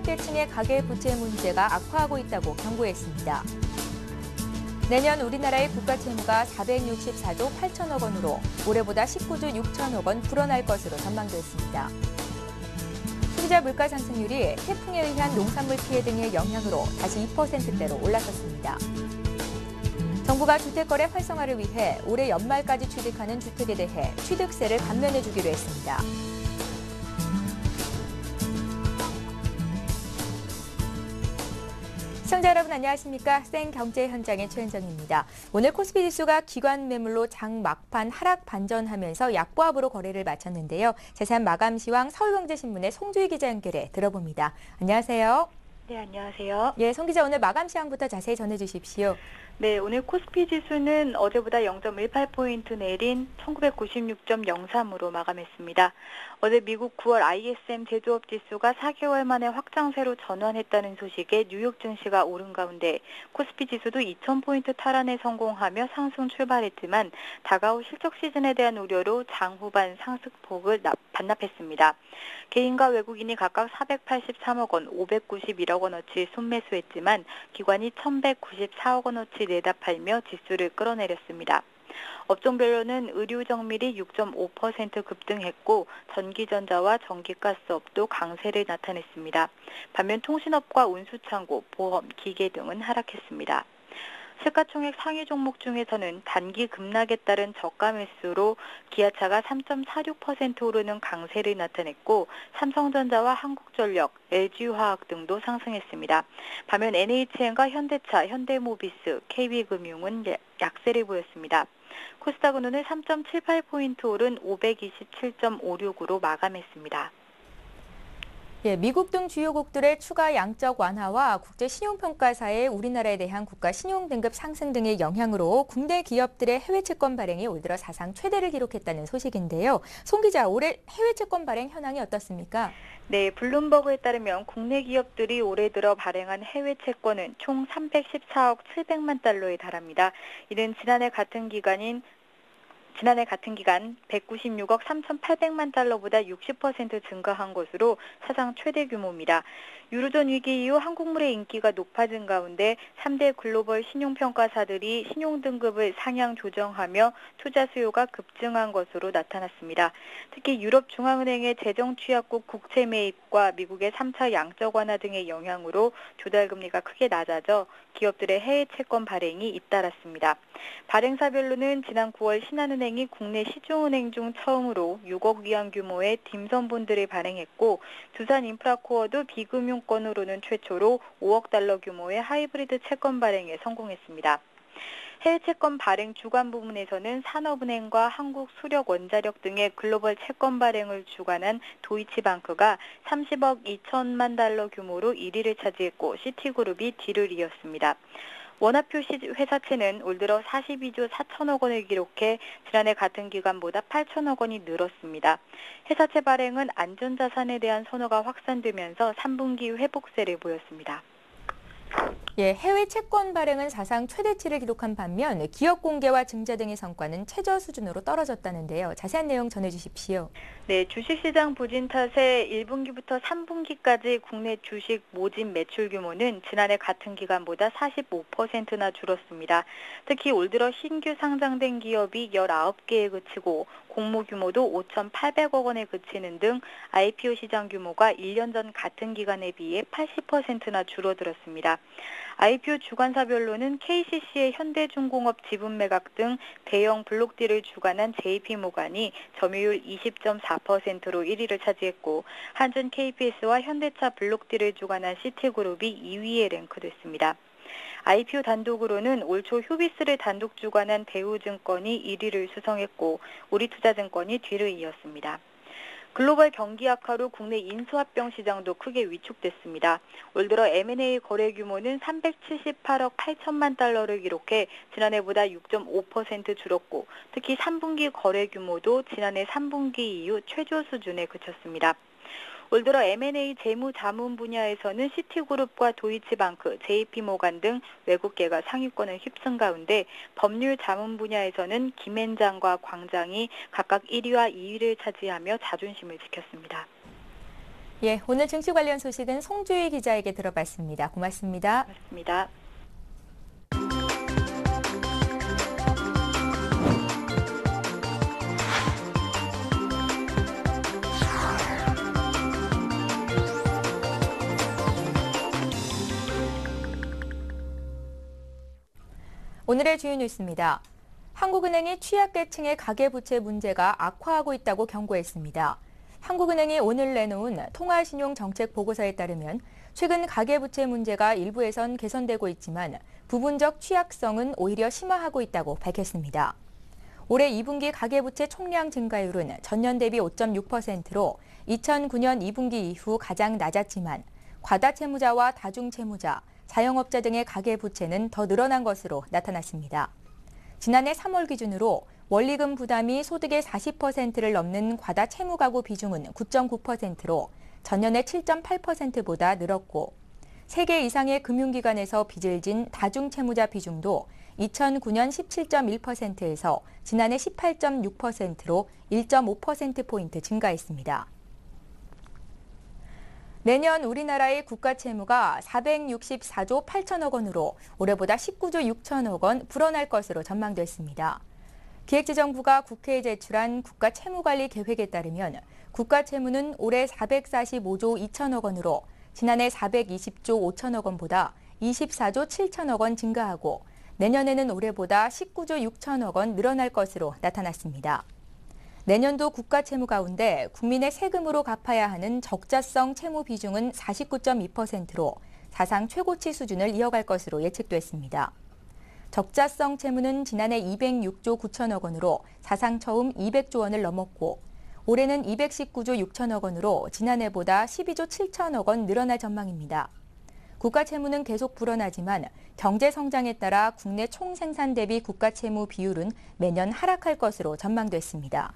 취약계층의 가계부채 문제가 악화하고 있다고 경고했습니다. 내년 우리나라의 국가채무가 464조 8천억 원으로 올해보다 19조 6천억 원 불어날 것으로 전망됐습니다. 소비자 물가 상승률이 태풍에 의한 농산물 피해 등의 영향으로 다시 2%대로 올라섰습니다. 정부가 주택거래 활성화를 위해 올해 연말까지 취득하는 주택에 대해 취득세를 감면해주기로 했습니다. 시청자 여러분 안녕하십니까? 생경제 현장의 최은정입니다. 오늘 코스피 지수가 기관 매물로 장 막판 하락 반전하면서 약보합으로 거래를 마쳤는데요. 자세한 마감 시황 서울경제신문의 송주희 기자 연결해 들어봅니다. 안녕하세요. 네, 안녕하세요. 예, 송 기자 오늘 마감 시황부터 자세히 전해 주십시오. 네, 오늘 코스피 지수는 어제보다 0.18포인트 내린 1996.03으로 마감했습니다. 어제 미국 9월 ISM 제조업 지수가 4개월 만에 확장세로 전환했다는 소식에 뉴욕 증시가 오른 가운데 코스피 지수도 2000포인트 탈환에 성공하며 상승 출발했지만 다가올 실적 시즌에 대한 우려로 장 후반 상승폭을 반납했습니다. 개인과 외국인이 각각 483억 원, 591억 원어치 순매수했지만 기관이 1194억 원어치 내다 팔며 지수를 끌어내렸습니다. 업종별로는 의류정밀이 6.5% 급등했고 전기전자와 전기가스업도 강세를 나타냈습니다. 반면 통신업과 운수창고, 보험, 기계 등은 하락했습니다. 시가총액 상위 종목 중에서는 단기 급락에 따른 저가 매수로 기아차가 3.46% 오르는 강세를 나타냈고 삼성전자와 한국전력, LG화학 등도 상승했습니다. 반면 NHN과 현대차, 현대모비스, KB금융은 약세를 보였습니다. 코스닥은 오늘 3.78포인트 오른 527.56으로 마감했습니다. 예, 미국 등 주요국들의 추가 양적 완화와 국제 신용평가사의 우리나라에 대한 국가 신용등급 상승 등의 영향으로 국내 기업들의 해외 채권 발행이 올 들어 사상 최대를 기록했다는 소식인데요. 송 기자, 올해 해외 채권 발행 현황이 어떻습니까? 네, 블룸버그에 따르면 국내 기업들이 올해 들어 발행한 해외 채권은 총 314억 700만 달러에 달합니다. 이는 지난해 같은 기간 196억 3,800만 달러보다 60% 증가한 것으로 사상 최대 규모입니다. 유로존 위기 이후 한국물의 인기가 높아진 가운데 3대 글로벌 신용평가사들이 신용등급을 상향 조정하며 투자 수요가 급증한 것으로 나타났습니다. 특히 유럽중앙은행의 재정취약국 국채 매입과 미국의 3차 양적 완화 등의 영향으로 조달금리가 크게 낮아져 기업들의 해외 채권 발행이 잇따랐습니다. 발행사별로는 지난 9월 신한은행이 국내 시중은행 중 처음으로 6억 위안 규모의 딤섬본드를 발행했고 두산인프라코어도 비금융권으로는 최초로 5억 달러 규모의 하이브리드 채권 발행에 성공했습니다. 해외 채권 발행 주관 부문에서는 산업은행과 한국수력원자력 등의 글로벌 채권 발행을 주관한 도이치방크가 30억 2천만 달러 규모로 1위를 차지했고 시티그룹이 뒤를 이었습니다. 원화표 회사채는 올 들어 42조 4천억 원을 기록해 지난해 같은 기간보다 8천억 원이 늘었습니다. 회사채 발행은 안전자산에 대한 선호가 확산되면서 3분기 회복세를 보였습니다. 예, 해외 채권 발행은 사상 최대치를 기록한 반면 기업 공개와 증자 등의 성과는 최저 수준으로 떨어졌다는데요. 자세한 내용 전해주십시오. 네, 주식시장 부진 탓에 1분기부터 3분기까지 국내 주식 모집 매출 규모는 지난해 같은 기간보다 45%나 줄었습니다. 특히 올 들어 신규 상장된 기업이 19개에 그치고 공모 규모도 5,800억 원에 그치는 등 IPO 시장 규모가 1년 전 같은 기간에 비해 80%나 줄어들었습니다. IPO 주관사별로는 KCC의 현대중공업 지분 매각 등 대형 블록딜을 주관한 JP모간이 점유율 20.4%로 1위를 차지했고 한전 KPS와 현대차 블록딜을 주관한 시티그룹이 2위에 랭크됐습니다. IPO 단독으로는 올 초 휴비스를 단독 주관한 대우증권이 1위를 수성했고 우리투자증권이 뒤를 이었습니다. 글로벌 경기 악화로 국내 인수합병 시장도 크게 위축됐습니다. 올 들어 M&A 거래 규모는 378억 8천만 달러를 기록해 지난해보다 6.5% 줄었고 특히 3분기 거래 규모도 지난해 3분기 이후 최저 수준에 그쳤습니다. 올 들어 M&A 재무자문 분야에서는 시티그룹과 도이치방크, JP모간 등 외국계가 상위권을 휩쓴 가운데 법률 자문 분야에서는 김앤장과 광장이 각각 1위와 2위를 차지하며 자존심을 지켰습니다. 예, 오늘 증시 관련 소식은 송주희 기자에게 들어봤습니다. 고맙습니다. 고맙습니다. 오늘의 주요 뉴스입니다. 한국은행이 취약계층의 가계부채 문제가 악화하고 있다고 경고했습니다. 한국은행이 오늘 내놓은 통화신용정책보고서에 따르면 최근 가계부채 문제가 일부에선 개선되고 있지만 부분적 취약성은 오히려 심화하고 있다고 밝혔습니다. 올해 2분기 가계부채 총량 증가율은 전년 대비 5.6%로 2009년 2분기 이후 가장 낮았지만 과다채무자와 다중채무자, 자영업자 등의 가계부채는 더 늘어난 것으로 나타났습니다. 지난해 3월 기준으로 원리금 부담이 소득의 40%를 넘는 과다채무가구 비중은 9.9%로 전년의 7.8%보다 늘었고 3개 이상의 금융기관에서 빚을 진 다중채무자 비중도 2009년 17.1%에서 지난해 18.6%로 1.5%포인트 증가했습니다. 내년 우리나라의 국가채무가 464조 8천억 원으로 올해보다 19조 6천억 원 불어날 것으로 전망됐습니다. 기획재정부가 국회에 제출한 국가채무관리 계획에 따르면 국가채무는 올해 445조 2천억 원으로 지난해 420조 5천억 원보다 24조 7천억 원 증가하고 내년에는 올해보다 19조 6천억 원 늘어날 것으로 나타났습니다. 내년도 국가채무 가운데 국민의 세금으로 갚아야 하는 적자성 채무 비중은 49.2%로 사상 최고치 수준을 이어갈 것으로 예측됐습니다. 적자성 채무는 지난해 206조 9천억 원으로 사상 처음 200조 원을 넘었고 올해는 219조 6천억 원으로 지난해보다 12조 7천억 원 늘어날 전망입니다. 국가채무는 계속 불어나지만 경제 성장에 따라 국내 총생산 대비 국가채무 비율은 매년 하락할 것으로 전망됐습니다.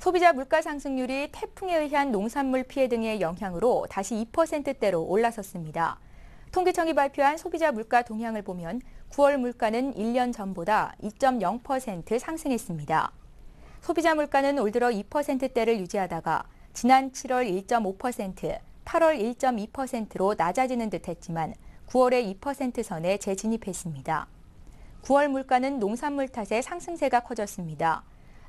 소비자 물가 상승률이 태풍에 의한 농산물 피해 등의 영향으로 다시 2%대로 올라섰습니다. 통계청이 발표한 소비자 물가 동향을 보면 9월 물가는 1년 전보다 2.0% 상승했습니다. 소비자 물가는 올 들어 2%대를 유지하다가 지난 7월 1.5%, 8월 1.2%로 낮아지는 듯 했지만 9월에 2% 선에 재진입했습니다. 9월 물가는 농산물 탓에 상승세가 커졌습니다.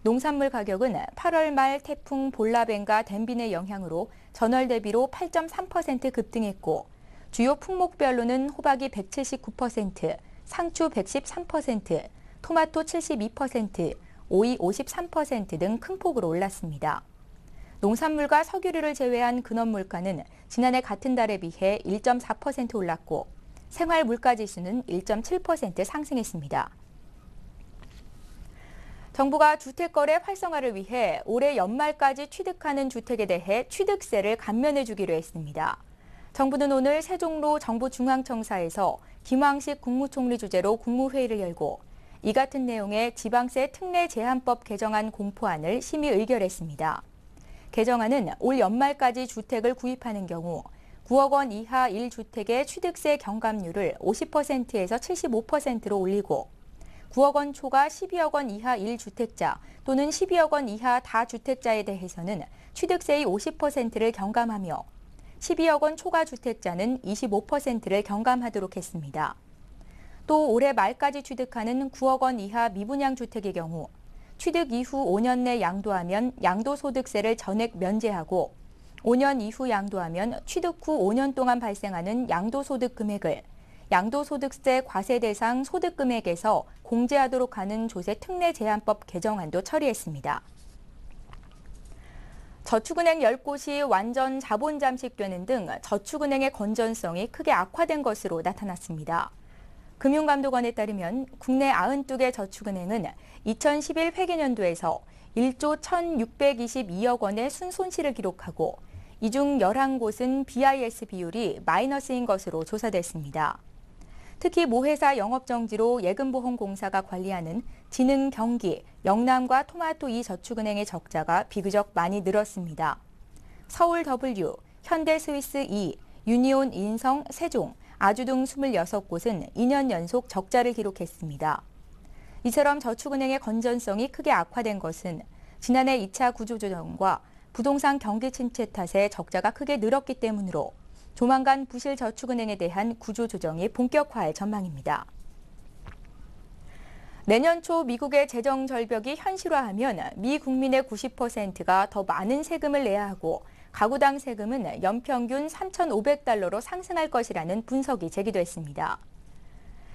농산물 가격은 8월 말 태풍 볼라벤과 댐빈의 영향으로 전월 대비로 8.3% 급등했고 주요 품목별로는 호박이 179%, 상추 113%, 토마토 72%, 오이 53% 등 큰 폭으로 올랐습니다. 농산물과 석유류를 제외한 근원물가는 지난해 같은 달에 비해 1.4% 올랐고 생활물가지수는 1.7% 상승했습니다. 정부가 주택거래 활성화를 위해 올해 연말까지 취득하는 주택에 대해 취득세를 감면해 주기로 했습니다. 정부는 오늘 세종로 정부중앙청사에서 김황식 국무총리 주재로 국무회의를 열고 이 같은 내용의 지방세 특례 제한법 개정안 공포안을 심의 의결했습니다. 개정안은 올 연말까지 주택을 구입하는 경우 9억 원 이하 1주택의 취득세 경감률을 50%에서 75%로 올리고 9억 원 초과 12억 원 이하 1주택자 또는 12억 원 이하 다주택자에 대해서는 취득세의 50%를 경감하며 12억 원 초과 주택자는 25%를 경감하도록 했습니다. 또 올해 말까지 취득하는 9억 원 이하 미분양 주택의 경우 취득 이후 5년 내 양도하면 양도소득세를 전액 면제하고 5년 이후 양도하면 취득 후 5년 동안 발생하는 양도소득 금액을 양도소득세 과세 대상 소득금액에서 공제하도록 하는 조세 특례 제한법 개정안도 처리했습니다. 저축은행 10곳이 완전 자본 잠식되는 등 저축은행의 건전성이 크게 악화된 것으로 나타났습니다. 금융감독원에 따르면 국내 92개 저축은행은 2011 회계년도에서 1조 1,622억 원의 순손실을 기록하고 이 중 11곳은 BIS 비율이 마이너스인 것으로 조사됐습니다. 특히 모회사 영업정지로 예금보험공사가 관리하는 진흥 경기, 영남과 토마토 2저축은행의 적자가 비교적 많이 늘었습니다. 서울 W, 현대 스위스 2, 유니온 인성, 세종, 아주 등 26곳은 2년 연속 적자를 기록했습니다. 이처럼 저축은행의 건전성이 크게 악화된 것은 지난해 2차 구조조정과 부동산 경기 침체 탓에 적자가 크게 늘었기 때문으로 조만간 부실저축은행에 대한 구조조정이 본격화할 전망입니다. 내년 초 미국의 재정 절벽이 현실화하면 미 국민의 90%가 더 많은 세금을 내야 하고 가구당 세금은 연평균 3,500달러로 상승할 것이라는 분석이 제기됐습니다.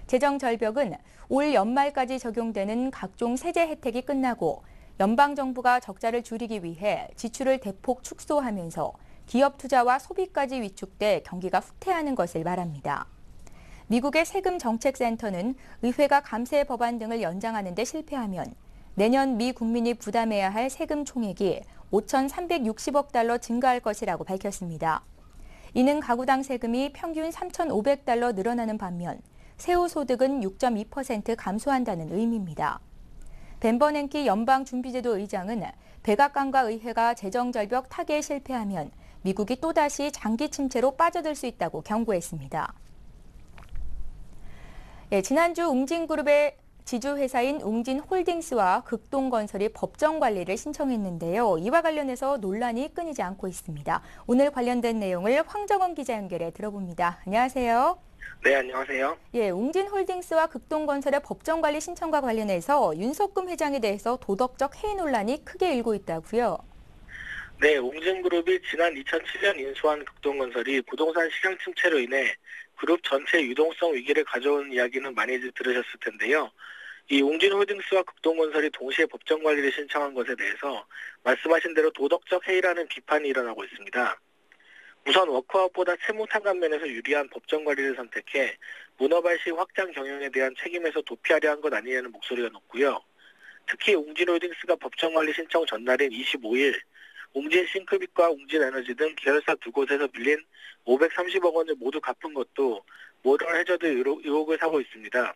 재정 절벽은 올 연말까지 적용되는 각종 세제 혜택이 끝나고 연방정부가 적자를 줄이기 위해 지출을 대폭 축소하면서 기업 투자와 소비까지 위축돼 경기가 후퇴하는 것을 말합니다. 미국의 세금정책센터는 의회가 감세 법안 등을 연장하는 데 실패하면 내년 미 국민이 부담해야 할 세금 총액이 5,360억 달러 증가할 것이라고 밝혔습니다. 이는 가구당 세금이 평균 3,500달러 늘어나는 반면 세후 소득은 6.2% 감소한다는 의미입니다. 벤 버냉키 연방준비제도 의장은 백악관과 의회가 재정절벽 타개에 실패하면 미국이 또다시 장기 침체로 빠져들 수 있다고 경고했습니다. 지난주 웅진그룹의 지주회사인 웅진홀딩스와 극동건설이 법정 관리를 신청했는데요. 이와 관련해서 논란이 끊이지 않고 있습니다. 오늘 관련된 내용을 황정원 기자 연결해 들어봅니다. 안녕하세요. 네, 안녕하세요. 웅진홀딩스와 극동건설의 법정 관리 신청과 관련해서 윤석금 회장에 대해서 도덕적 해이 논란이 크게 일고 있다고요. 네, 웅진그룹이 지난 2007년 인수한 극동건설이 부동산 시장 침체로 인해 그룹 전체 유동성 위기를 가져온 이야기는 많이들 들으셨을 텐데요. 이 웅진홀딩스와 극동건설이 동시에 법정 관리를 신청한 것에 대해서 말씀하신 대로 도덕적 해이라는 비판이 일어나고 있습니다. 우선 워크아웃보다 채무 탕감 면에서 유리한 법정 관리를 선택해 문어발식 확장 경영에 대한 책임에서 도피하려 한 것 아니냐는 목소리가 높고요. 특히 웅진홀딩스가 법정 관리 신청 전날인 25일 웅진싱크빅과 웅진에너지 등 계열사 두 곳에서 빌린 530억 원을 모두 갚은 것도 모럴 해저드 의혹을 사고 있습니다.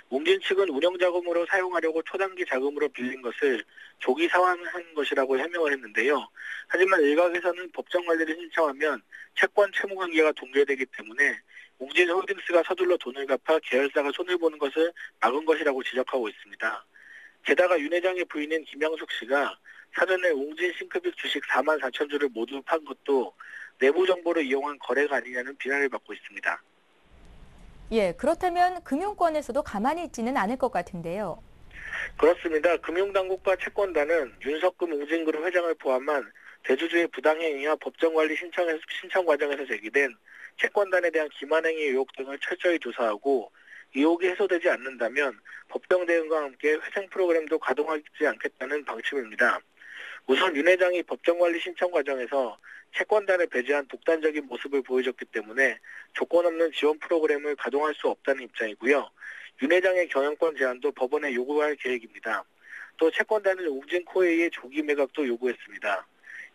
웅진 측은 운영자금으로 사용하려고 초단기 자금으로 빌린 것을 조기 상환한 것이라고 해명을 했는데요. 하지만 일각에서는 법정 관리를 신청하면 채권 채무 관계가 동결되기 때문에 웅진홀딩스가 서둘러 돈을 갚아 계열사가 손해보는 것을 막은 것이라고 지적하고 있습니다. 게다가 윤 회장의 부인인 김양숙 씨가 사전에 웅진싱크빅 주식 4만 4천 주를 모두 판 것도 내부 정보를 이용한 거래가 아니냐는 비난을 받고 있습니다. 그렇다면 금융권에서도 가만히 있지는 않을 것 같은데요. 그렇습니다. 금융당국과 채권단은 윤석금 웅진그룹 회장을 포함한 대주주의 부당행위와 법정관리 신청 과정에서 제기된 채권단에 대한 기만행위 의혹 등을 철저히 조사하고 의혹이 해소되지 않는다면 법정 대응과 함께 회생 프로그램도 가동하지 않겠다는 방침입니다. 우선 윤 회장이 법정관리 신청 과정에서 채권단을 배제한 독단적인 모습을 보여줬기 때문에 조건 없는 지원 프로그램을 가동할 수 없다는 입장이고요. 윤 회장의 경영권 제한도 법원에 요구할 계획입니다. 또 채권단은 웅진코웨이의 조기 매각도 요구했습니다.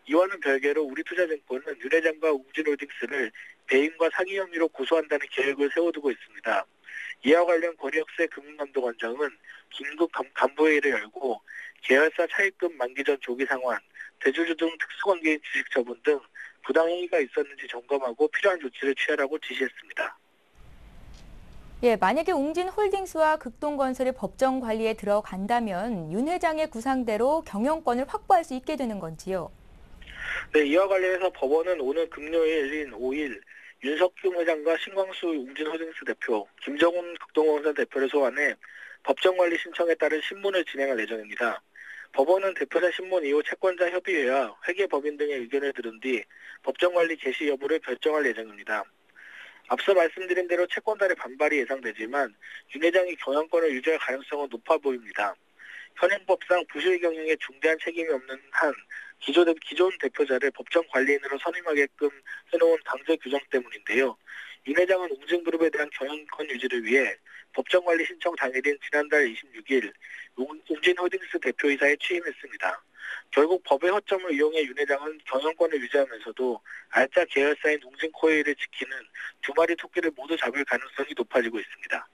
이와는 별개로 우리투자증권은 윤 회장과 웅진홀딩스를 배임과 사기 혐의로 고소한다는 계획을 세워두고 있습니다. 이와 관련 권익세 금융감독원장은 긴급 간부회의를 열고 계열사 차입금 만기 전 조기 상환, 대주주 등 특수관계인 주식 처분 등 부당행위가 있었는지 점검하고 필요한 조치를 취하라고 지시했습니다. 만약에 웅진홀딩스와 극동건설이 법정 관리에 들어간다면 윤 회장의 구상대로 경영권을 확보할 수 있게 되는 건지요? 네, 이와 관련해서 법원은 오늘 금요일인 5일 윤석균 회장과 신광수 웅진홀딩스 대표, 김정훈 극동건설 대표를 소환해 법정관리 신청에 따른 신문을 진행할 예정입니다. 법원은 대표자 신문 이후 채권자 협의회와 회계법인 등의 의견을 들은 뒤 법정관리 개시 여부를 결정할 예정입니다. 앞서 말씀드린 대로 채권단의 반발이 예상되지만 윤 회장이 경영권을 유지할 가능성은 높아 보입니다. 현행법상 부실 경영에 중대한 책임이 없는 한 기존 대표자를 법정 관리인으로 선임하게끔 해놓은 강제 규정 때문인데요. 윤 회장은 웅진그룹에 대한 경영권 유지를 위해 법정관리 신청 당일인 지난달 26일 웅진홀딩스 대표이사에 취임했습니다. 결국 법의 허점을 이용해 윤 회장은 경영권을 유지하면서도 알짜 계열사인 웅진코웨이를 지키는 두 마리 토끼를 모두 잡을 가능성이 높아지고 있습니다.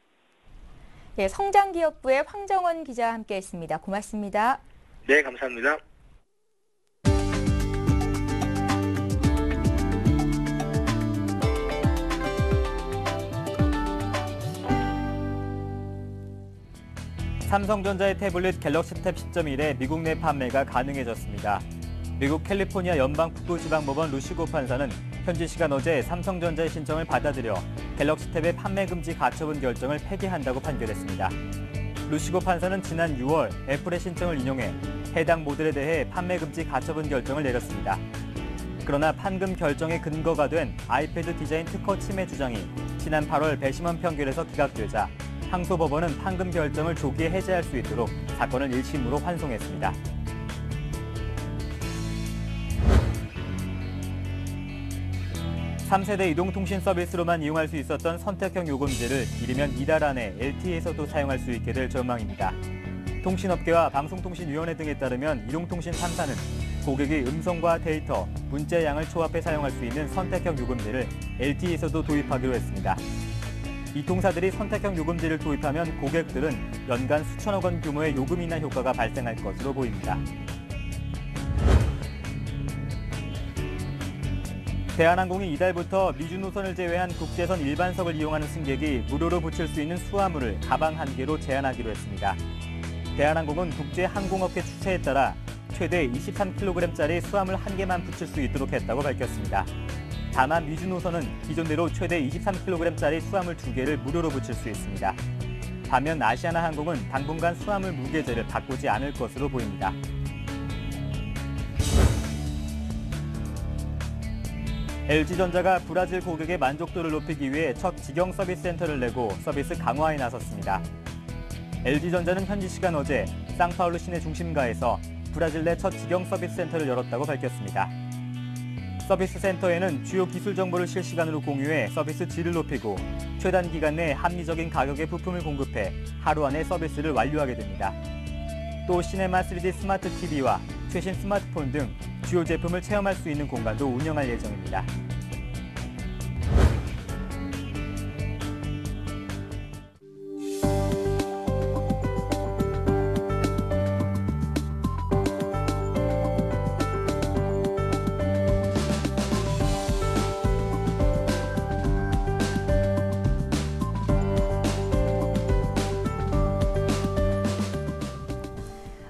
성장기업부의 황정원 기자와 함께했습니다. 고맙습니다. 네, 감사합니다. 삼성전자의 태블릿 갤럭시 탭 10.1의 미국 내 판매가 가능해졌습니다. 미국 캘리포니아 연방북부지방법원 루시고 판사는 현지 시간 어제 삼성전자의 신청을 받아들여 갤럭시 탭의 판매 금지 가처분 결정을 폐기한다고 판결했습니다. 루시고 판사는 지난 6월 애플의 신청을 인용해 해당 모델에 대해 판매 금지 가처분 결정을 내렸습니다. 그러나 판금 결정의 근거가 된 아이패드 디자인 특허 침해 주장이 지난 8월 배심원 판결에서 기각되자 항소법원은 판금 결정을 조기에 해제할 수 있도록 사건을 1심으로 환송했습니다. (3세대) 이동통신 서비스로만 이용할 수 있었던 선택형 요금제를 이르면 이달 안에 LTE에서도 사용할 수 있게 될 전망입니다. 통신업계와 방송통신위원회 등에 따르면 이동통신 3사는 고객이 음성과 데이터, 문자 양을 초합해 사용할 수 있는 선택형 요금제를 LTE에서도 도입하기로 했습니다. 이 통사들이 선택형 요금제를 도입하면 고객들은 연간 수천억 원 규모의 요금 인하 효과가 발생할 것으로 보입니다. 대한항공이 이달부터 미주 노선을 제외한 국제선 일반석을 이용하는 승객이 무료로 붙일 수 있는 수화물을 가방 1개로 제한하기로 했습니다. 대한항공은 국제항공업계 추세에 따라 최대 23kg짜리 수화물 1개만 붙일 수 있도록 했다고 밝혔습니다. 다만 미주 노선은 기존대로 최대 23kg짜리 수화물 2개를 무료로 붙일 수 있습니다. 반면 아시아나항공은 당분간 수화물 무게제를 바꾸지 않을 것으로 보입니다. LG전자가 브라질 고객의 만족도를 높이기 위해 첫 직영 서비스 센터를 내고 서비스 강화에 나섰습니다. LG전자는 현지 시간 어제 상파울루 시내 중심가에서 브라질 내 첫 직영 서비스 센터를 열었다고 밝혔습니다. 서비스 센터에는 주요 기술 정보를 실시간으로 공유해 서비스 질을 높이고 최단 기간 내 합리적인 가격의 부품을 공급해 하루 안에 서비스를 완료하게 됩니다. 또 시네마 3D 스마트 TV와 최신 스마트폰 등 주요 제품을 체험할 수 있는 공간도 운영할 예정입니다.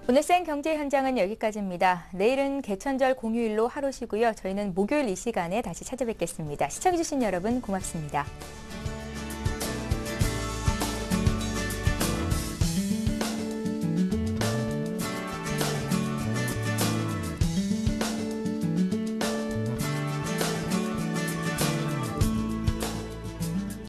오늘 생 경제 현장은 여기까지입니다. 내일은 개천절 공휴일로 하루 쉬고요. 저희는 목요일 이 시간에 다시 찾아뵙겠습니다. 시청해주신 여러분 고맙습니다.